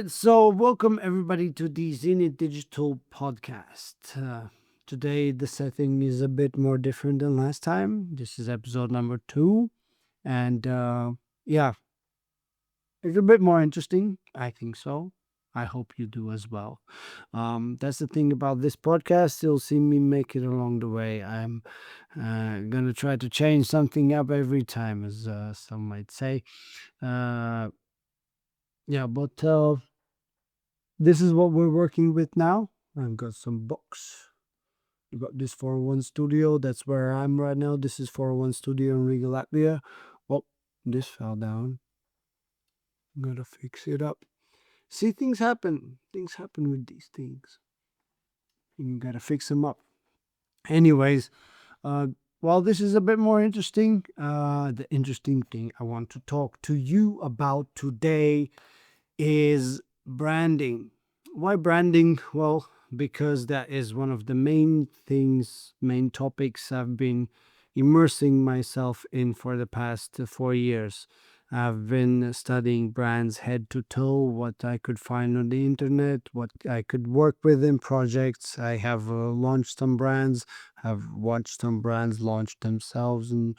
right, so welcome everybody to the Zenith Digital Podcast. Today, the setting is a bit more different than last time. This is episode number 2, and yeah, it's a bit more interesting. I think so. I hope you do as well. That's the thing about this podcast. You'll see me make it along the way. I'm gonna try to change something up every time, as some might say. Uh, yeah, but this is what we're working with now. I've got some books. We've got this 401 studio. That's where I'm right now. This is 401 studio in Riga, Latvia. Well, this fell down. I'm gonna fix it up. See, things happen. Things happen with these things. You gotta fix them up. Anyways, uh, while this is a bit more interesting, the interesting thing I want to talk to you about today is branding. Why branding? Well, because that is one of the main things, main topics I've been immersing myself in for the past 4 years. I've been studying brands head to toe, what I could find on the internet, what I could work with in projects. I have launched some brands, have watched some brands launch themselves, and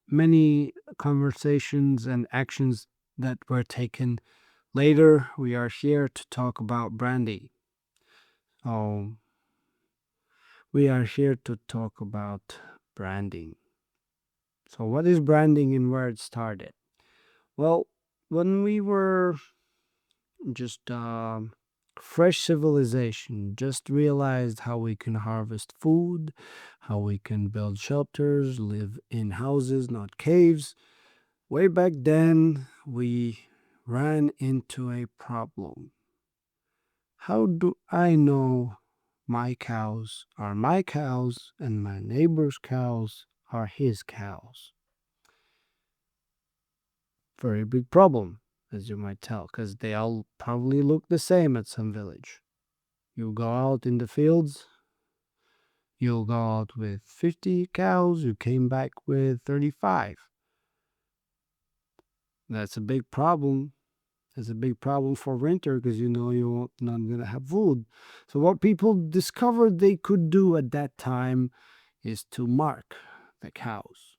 many conversations and actions that were taken. Later, we are here to talk about branding. Oh, we are here to talk about branding. So, what is branding and where it started? Well, when we were just fresh civilization, just realized how we can harvest food, how we can build shelters, live in houses, not caves. Way back then, we ran into a problem. How do I know my cows are my cows and my neighbor's cows are his cows? Very big problem, as you might tell, because they all probably look the same at some village. You go out in the fields, you'll go out with 50 cows, you came back with 35. That's a big problem. It's a big problem for winter because you're not going to have food. So what people discovered they could do at that time is to mark the cows.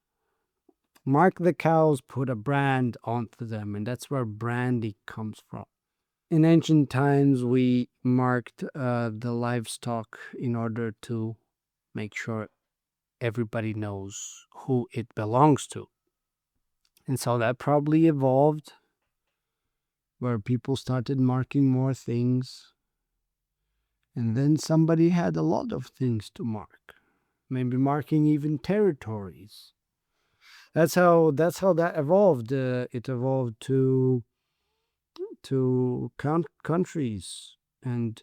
Mark the cows, put a brand onto them, and that's where branding comes from. In ancient times, we marked the livestock in order to make sure everybody knows who it belongs to. And so that probably evolved where people started marking more things. And then somebody had a lot of things to mark, maybe marking even territories. That's how that evolved. It evolved to countries, and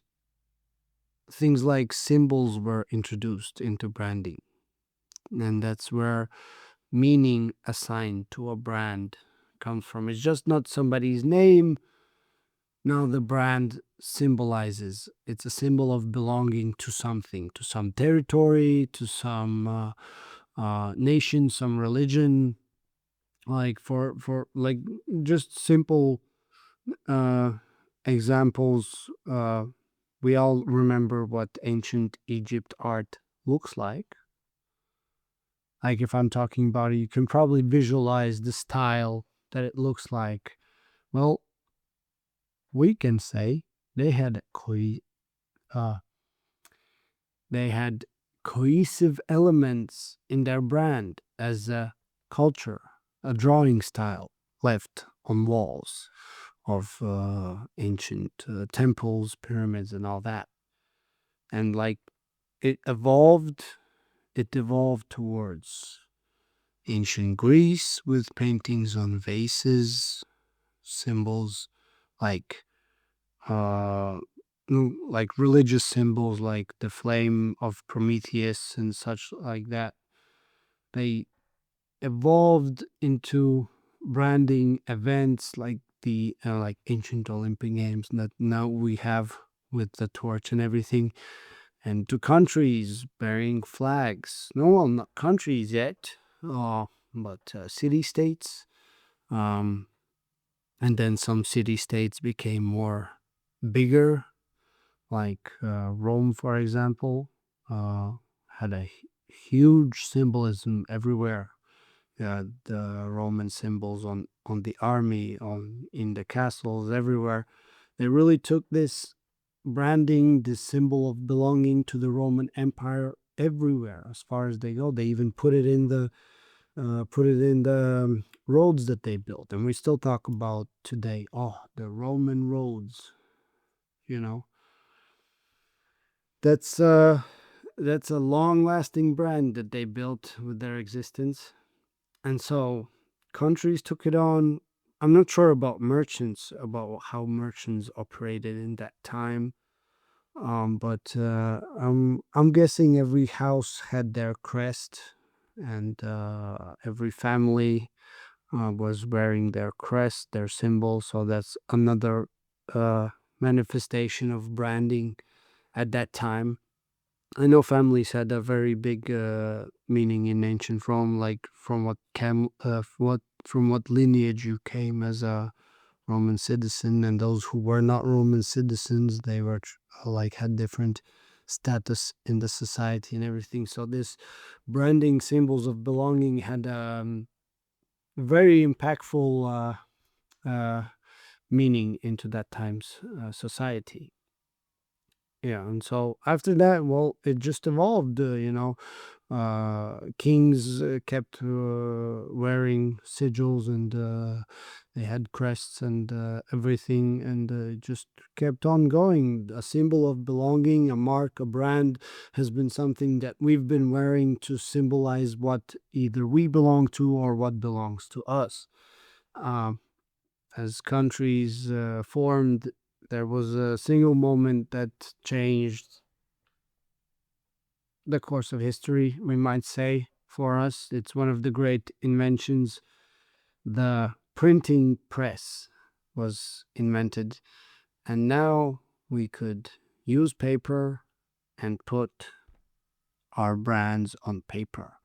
things like symbols were introduced into branding, and that's where meaning assigned to a brand comes from. It's just not somebody's name. Now the brand symbolizes. It's a symbol of belonging to something, to some territory, to some nation, some religion. Like for like just simple uh, examples. We all remember what ancient Egypt art looks like. Like if I'm talking about it, you can probably visualize the style that it looks like. Well, we can say they had uh, they had cohesive elements in their brand as a culture, a drawing style left on walls of ancient temples, pyramids, and all that. And like it evolved, it evolved towards ancient Greece with paintings on vases, symbols like uh, like religious symbols like the flame of Prometheus and such like that. They evolved into branding events like the like ancient Olympic Games that now we have with the torch and everything, and to countries bearing flags. No, well, not countries yet, but city states. Um, And then some city states became more bigger, like Rome, for example, uh, had a huge symbolism everywhere. The Roman symbols on the army, on in the castles, everywhere. They really took this branding, this symbol of belonging to the Roman Empire everywhere as far as they go. They even put it in the roads that they built, and we still talk about today. Oh, the Roman roads, you know. That's uh that's a long-lasting brand that they built with their existence. And so countries took it on. I'm not sure about merchants, about how merchants operated in that time. But I'm guessing every house had their crest, and every family was wearing their crest, their symbol. So that's another uh, manifestation of branding at that time. I know families had a very big meaning in ancient Rome, like from what lineage you came as a Roman citizen, and those who were not Roman citizens, they were like had different status in the society and everything. So this branding symbols of belonging had very impactful meaning into that time's society. Yeah, and so after that, well, it just evolved. Kings kept wearing sigils, and they had crests and everything, and it just kept on going. A symbol of belonging, a mark, a brand has been something that we've been wearing to symbolize what either we belong to or what belongs to us. Um, as countries formed, there was a single moment that changed the course of history, we might say, for us. It's one of the great inventions. The printing press was invented, and now we could use paper and put our brands on paper.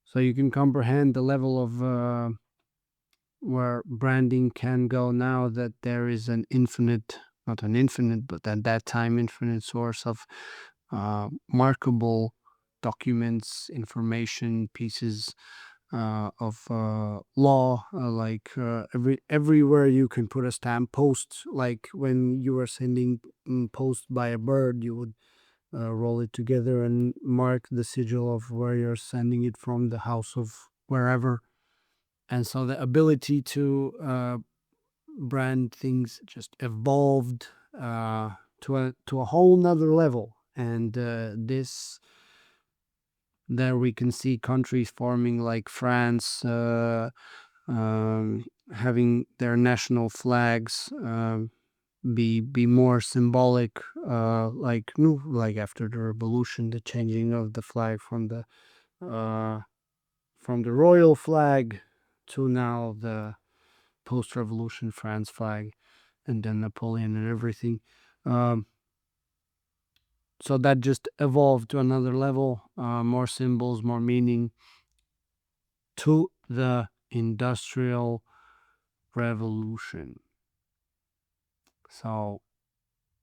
So you can comprehend the level of where branding can go now, that there is an infinite, not an infinite, but at that time, infinite source of markable documents, information, pieces of law, like everywhere you can put a stamp. Post, like when you were sending post by a bird, you would roll it together and mark the sigil of where you're sending it from, the house of wherever. And so the ability to brand things just evolved to a whole nother level. And this there we can see countries forming like France, having their national flags be more symbolic, like like after the revolution, the changing of the flag uh, from the royal flag to now the post-revolution France flag, and then Napoleon and everything. Um, so that just evolved to another level, more symbols, more meaning, to the Industrial Revolution. So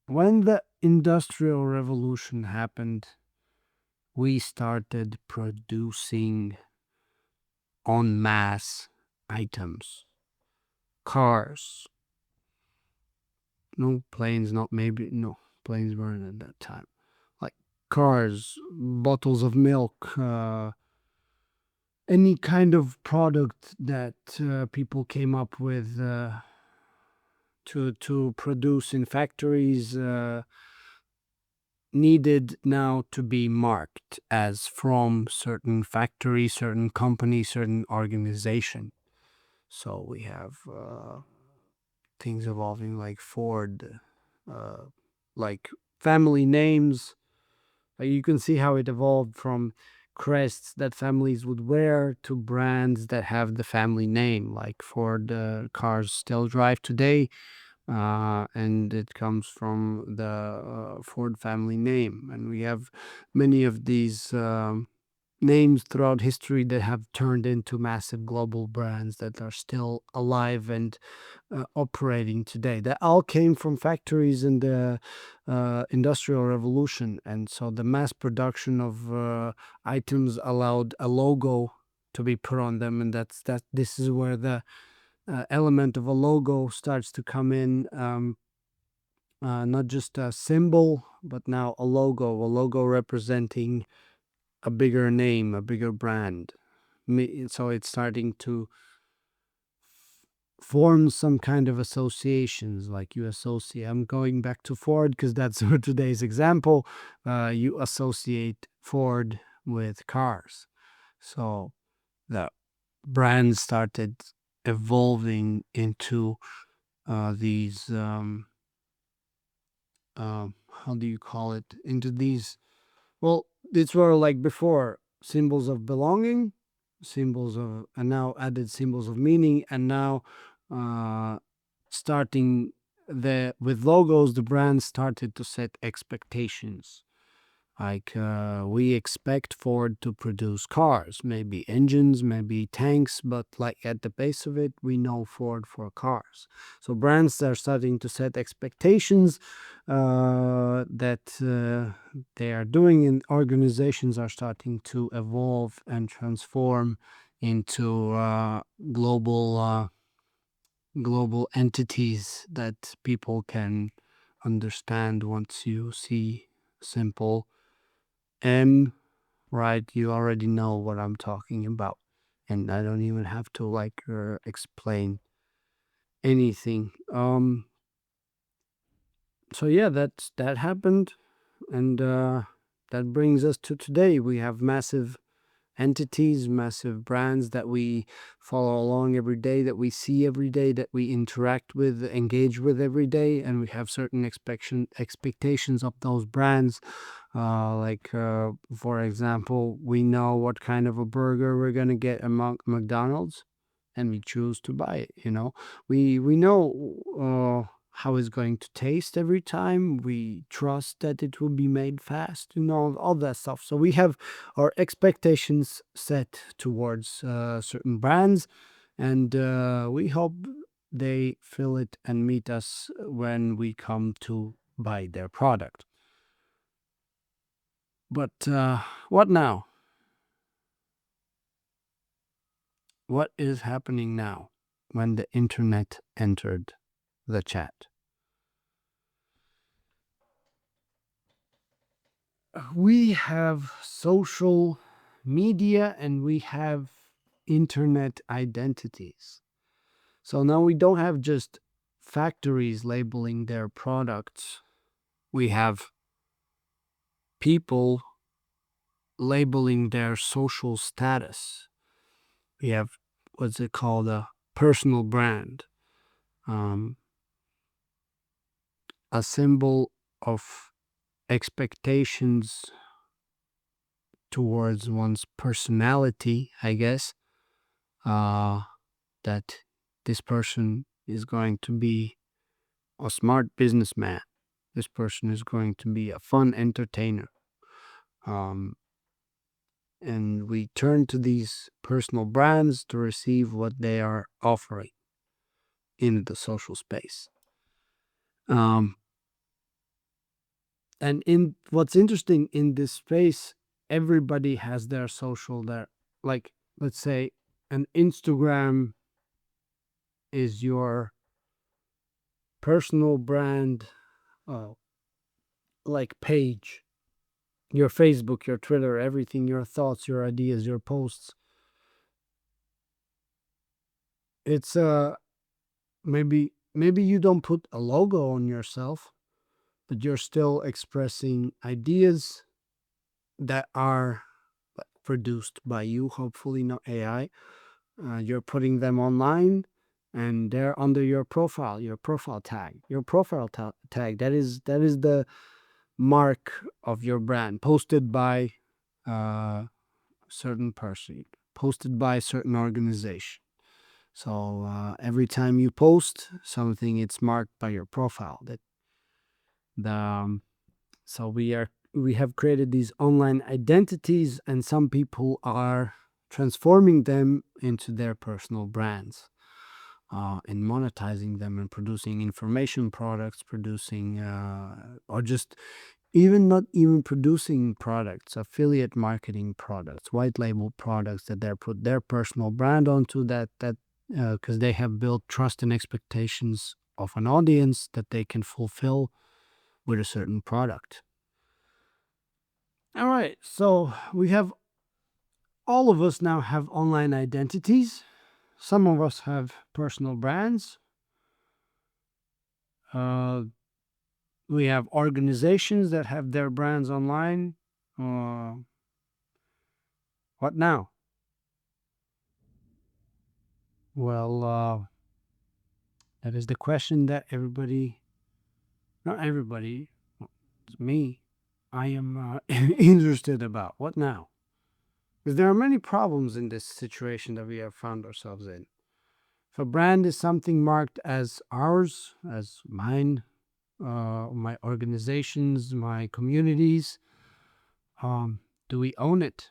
when the Industrial Revolution happened, we started producing en masse items, cars, no planes, not maybe, no, planes weren't at that time. Like cars, bottles of milk, any kind of product that people came up with to produce in factories needed now to be marked as from certain factory, certain company, certain organization. So we have things evolving like Ford, uh, like family names. You can see how it evolved from crests that families would wear to brands that have the family name, like Ford cars still drive today, and it comes from the Ford family name. And we have many of these names throughout history that have turned into massive global brands that are still alive and operating today. That all came from factories in the Industrial Revolution, and so the mass production of items allowed a logo to be put on them, and that. This is where the element of a logo starts to come in. Not just a symbol, but now a logo representing a bigger name, a bigger brand. So it's starting to form some kind of associations, like you associate. I'm going back to Ford because that's for today's example. You associate Ford with cars. So the brand started evolving into these, how do you call it? Into these, well, these were like before symbols of belonging, symbols of, and now added symbols of meaning, and now uh, starting the with logos, the brand started to set expectations. Like we expect Ford to produce cars, maybe engines, maybe tanks, but like at the base of it, we know Ford for cars. So brands are starting to set expectations that they are doing, and organizations are starting to evolve and transform into global entities that people can understand once you see simple M, right? You already know what I'm talking about. And I don't even have to like explain anything. So yeah, that happened, and that brings us to today. We have massive entities, massive brands that we follow along every day, that we see every day, that we interact with, engage with every day, and we have certain expectations of those brands. For example, we know what kind of a burger we're gonna get at McDonald's, and we choose to buy it. We know how it's going to taste every time. We trust that it will be made fast. All that stuff. So we have our expectations set towards certain brands, and we hope they fill it and meet us when we come to buy their product. But what now? What is happening now when the internet entered the chat? We have social media and we have internet identities. So now we don't have just factories labeling their products. We have people labeling their social status. We have what's it called, a personal brand, a symbol of expectations towards one's personality, I guess, that this person is going to be a smart businessman. This person is going to be a fun entertainer. And we turn to these personal brands to receive what they are offering in the social space. And in what's interesting in this space, everybody has their social there. Like, let's say an Instagram is your personal brand, uh, like page, your Facebook, your Twitter, everything, your thoughts, your ideas, your posts. It's maybe you don't put a logo on yourself, but you're still expressing ideas that are produced by you, hopefully not AI. You're putting them online, and they're under your profile tag, tag. That is the mark of your brand, posted by a certain person, posted by a certain organization. So every time you post something, it's marked by your profile. That the So we are we have created these online identities, and some people are transforming them into their personal brands, and monetizing them and producing information products, producing, or just even not even producing products, affiliate marketing products, white label products that they put their personal brand onto, that because they have built trust and expectations of an audience that they can fulfill with a certain product. All right, so we have, all of us now have online identities. Some of us have personal brands. Uh, we have organizations that have their brands online. Uh, what now? Well, that is the question that everybody, not everybody, it's me, I am interested about. What now? Because there are many problems in this situation that we have found ourselves in. If a brand is something marked as ours, as mine, my organizations, my communities, do we own it?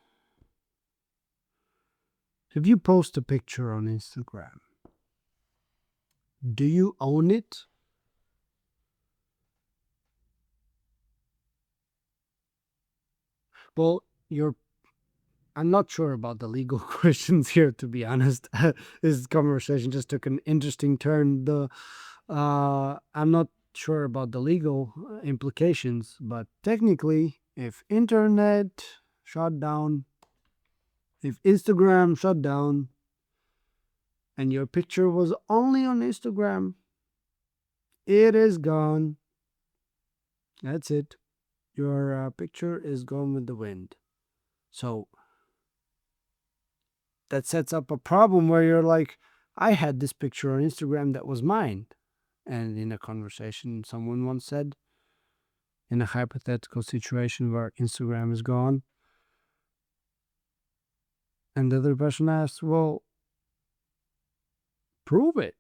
If you post a picture on Instagram, do you own it? Well, I'm not sure about the legal questions here, to be honest. This conversation just took an interesting turn. I'm not sure about the legal implications, but technically, if internet shut down, if Instagram shut down, and your picture was only on Instagram, it is gone. That's it. Your picture is gone with the wind. So that sets up a problem where you're like, I had this picture on Instagram that was mine. And in a conversation, someone once said, in a hypothetical situation where Instagram is gone, and the other person asks, well, prove it.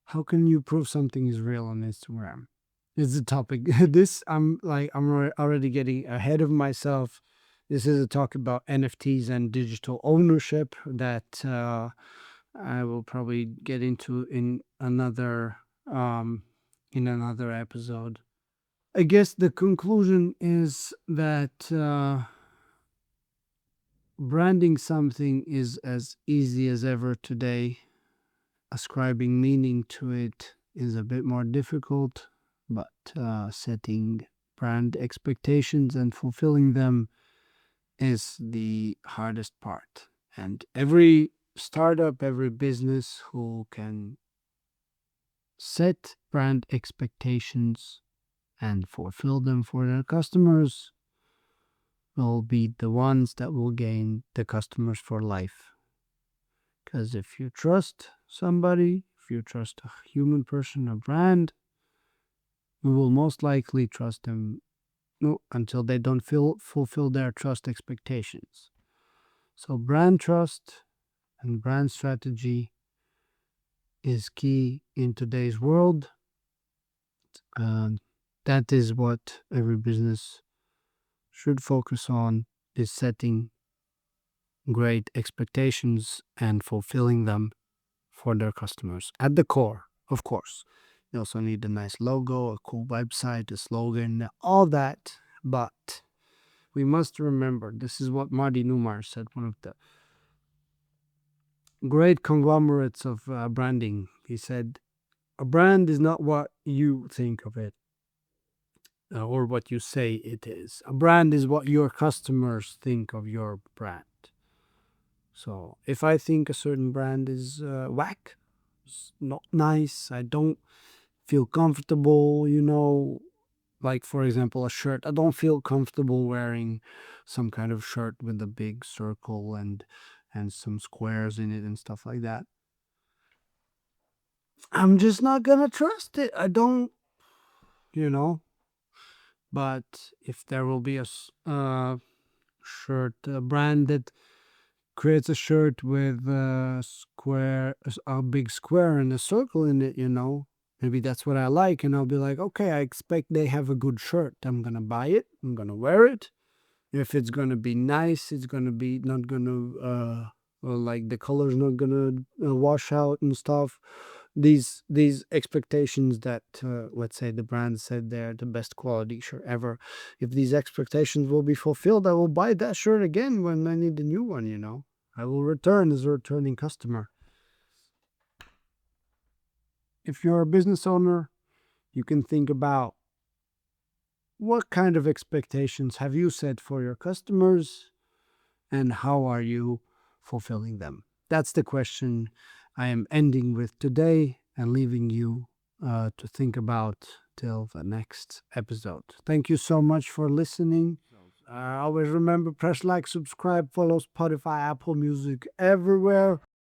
How can you prove something is real on Instagram? It's a topic. This, I'm already getting ahead of myself. This is a talk about NFTs and digital ownership that I will probably get into um, in another episode. I guess the conclusion is that branding something is as easy as ever today. Ascribing meaning to it is a bit more difficult, but setting brand expectations and fulfilling them is the hardest part. And every startup, every business who can set brand expectations and fulfill them for their customers will be the ones that will gain the customers for life. Because if you trust somebody, if you trust a human person, a brand, you will most likely trust them until they don't fulfill their trust expectations. So, brand trust and brand strategy is key in today's world. And that is what every business should focus on, is setting great expectations and fulfilling them for their customers at the core, of course. You also need a nice logo, a cool website, a slogan, all that. But we must remember, this is what Marty Newmar said, one of the great conglomerates of branding. He said, a brand is not what you think of it, or what you say it is. A brand is what your customers think of your brand. So if I think a certain brand is whack, it's not nice, I don't feel comfortable, like for example, a shirt. I don't feel comfortable wearing some kind of shirt with a big circle and some squares in it and stuff like that. I'm just not gonna trust it. I don't, you know. But if there will be shirt, a brand that creates a shirt with a big square and a circle in it, Maybe that's what I like, and I'll be like, okay, I expect they have a good shirt. I'm gonna buy it. I'm gonna wear it. If it's gonna be nice, it's gonna be not gonna like the color's not gonna wash out and stuff. These expectations that let's say the brand said they're the best quality shirt ever. If these expectations will be fulfilled, I will buy that shirt again when I need a new one. I will return as a returning customer. If you're a business owner, you can think about what kind of expectations have you set for your customers and how are you fulfilling them? That's the question I am ending with today and leaving you to think about till the next episode. Thank you so much for listening. Always remember, press like, subscribe, follow Spotify, Apple Music, everywhere.